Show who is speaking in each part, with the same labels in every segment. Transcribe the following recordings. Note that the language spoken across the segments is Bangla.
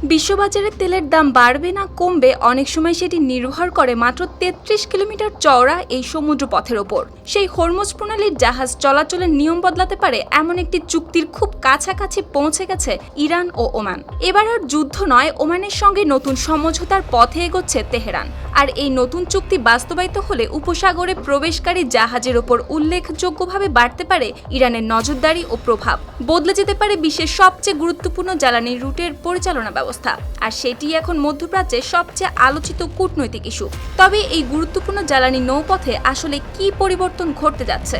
Speaker 1: বিশ্ববাজারে তেলের দাম বাড়বে না কমবে অনেক সময় সেটি নির্ভর করে মাত্র ৩৩ কিলোমিটার চওড়া এই সমুদ্র পথের ওপর। সেই হরমুজ প্রণালীর জাহাজ চলাচলের নিয়ম বদলাতে পারে এমন একটি চুক্তির খুব কাছাকাছি পৌঁছে গেছে ইরান ও ওমান। এবার আর যুদ্ধ নয়, ওমানের সঙ্গে নতুন সমঝোতার পথে এগোচ্ছে তেহরান। আর এই নতুন চুক্তি বাস্তবায়িত হলে উপসাগরে প্রবেশকারী জাহাজের ওপর উল্লেখযোগ্যভাবে বাড়তে পারে ইরানের নজরদারি ও প্রভাব। বদলে যেতে পারে বিশ্বের সবচেয়ে গুরুত্বপূর্ণ জ্বালানি রুটের পরিচালনা ব্যবস্থা। আর সেটি এখন মধ্যপ্রাচ্যের সবচেয়ে আলোচিত কূটনৈতিক ইস্যু। তবে এই গুরুত্বপূর্ণ জ্বালানি নৌপথে আসলে কি পরিবর্তন ঘটতে যাচ্ছে?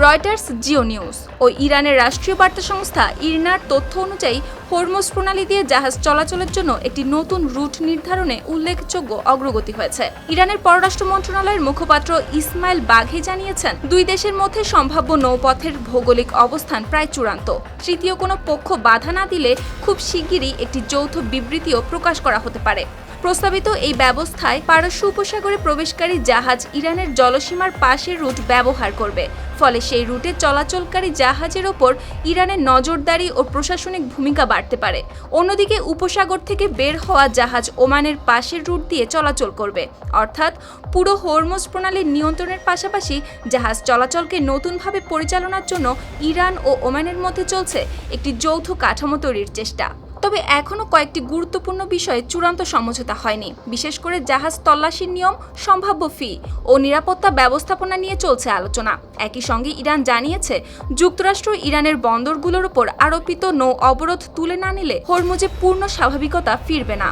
Speaker 1: রয়টার্স, জিও নিউজ ও ইরানের রাষ্ট্রীয় বার্তা সংস্থা ইরনার তথ্য অনুযায়ী হরমুজ প্রণালী দিয়ে জাহাজ চলাচলের জন্য একটি নতুন রুট নির্ধারণে উল্লেখযোগ্য অগ্রগতি হয়েছে। ইরানের পররাষ্ট্র মন্ত্রণালয়ের মুখপাত্র ইসমাইল বাঘি জানিয়েছেন, দুই দেশের মধ্যে সম্ভাব্য নৌপথের ভৌগোলিক অবস্থান প্রায় চূড়ান্ত। তৃতীয় কোনো পক্ষ বাধা না দিলে খুব শিগগিরই একটি যৌথ বিবৃতিও প্রকাশ করা হতে পারে। প্রস্তাবিত এই ব্যবস্থায় পারস্য উপসাগরে প্রবেশকারী জাহাজ ইরানের জলসীমার পাশের রুট ব্যবহার করবে। ফলে সেই রুটে চলাচলকারী জাহাজের ওপর ইরানের নজরদারি ও প্রশাসনিক ভূমিকা বাড়তে পারে। অন্যদিকে উপসাগর থেকে বের হওয়া জাহাজ ওমানের পাশের রুট দিয়ে চলাচল করবে। অর্থাৎ পুরো হরমুজ প্রণালীর নিয়ন্ত্রণের পাশাপাশি জাহাজ চলাচলকে নতুনভাবে পরিচালনার জন্য ইরান ও ওমানের মধ্যে চলছে একটি যৌথ কাঠামো তৈরির চেষ্টা। তবে এখনও কয়েকটি গুরুত্বপূর্ণ বিষয়ে চূড়ান্ত সমঝোতা হয়নি। বিশেষ করে জাহাজ তল্লাশির নিয়ম, সম্ভাব্য ফি ও নিরাপত্তা ব্যবস্থাপনা নিয়ে চলছে আলোচনা। একই সঙ্গে ইরান জানিয়েছে, যুক্তরাষ্ট্র ইরানের বন্দরগুলোর উপর আরোপিত নৌ অবরোধ তুলে না নিলে হরমুজে পূর্ণ স্বাভাবিকতা ফিরবে না।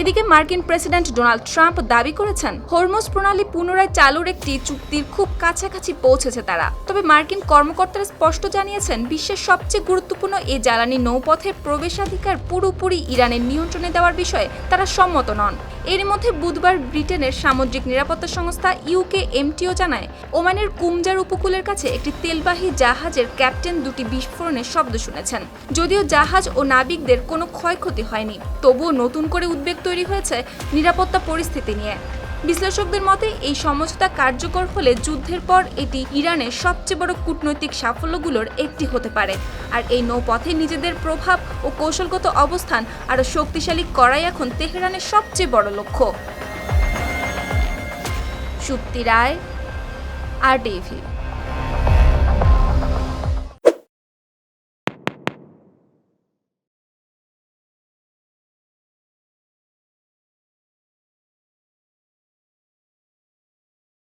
Speaker 1: এদিকে মার্কিন প্রেসিডেন্ট ডোনাল্ড ট্রাম্প দাবি করেছেন, হরমুজ প্রণালী পুনরায় চালুর একটি চুক্তির খুব কাছাকাছি পৌঁছেছে তারা। তবে মার্কিন কর্মকর্তারা স্পষ্ট জানিয়েছেন, বিশ্বের সবচেয়ে গুরুত্বপূর্ণ এই জ্বালানি নৌপথের প্রবেশাধিকার পুরোপুরি ইরানের নিয়ন্ত্রণে দেওয়ার বিষয়ে তারা সম্মত নন। এর মধ্যে বুধবার ব্রিটেনের সামুদ্রিক নিরাপত্তা সংস্থা ইউকেএমটিও জানায়, ওমানের কুমজার উপকূলের কাছে একটি তেলবাহী জাহাজের ক্যাপ্টেন দুটি বিস্ফোরণের শব্দ শুনেছেন। যদিও জাহাজ ও নাবিকদের কোনো ক্ষয়ক্ষতি হয়নি, তবুও নতুন করে উদ্বেগ তৈরি হয়েছে নিরাপত্তা পরিস্থিতি নিয়ে। বিশ্লেষকদের মতে, এই সমঝোতা কার্যকর হলে যুদ্ধের পর এটি ইরানের সবচেয়ে বড় কূটনৈতিক সাফল্যগুলোর একটি হতে পারে। আর এই নৌপথে নিজেদের প্রভাব ও কৌশলগত অবস্থান আরও শক্তিশালী করাই এখন তেহরানের সবচেয়ে বড় লক্ষ্য। সুপ্তি রায়, RTV।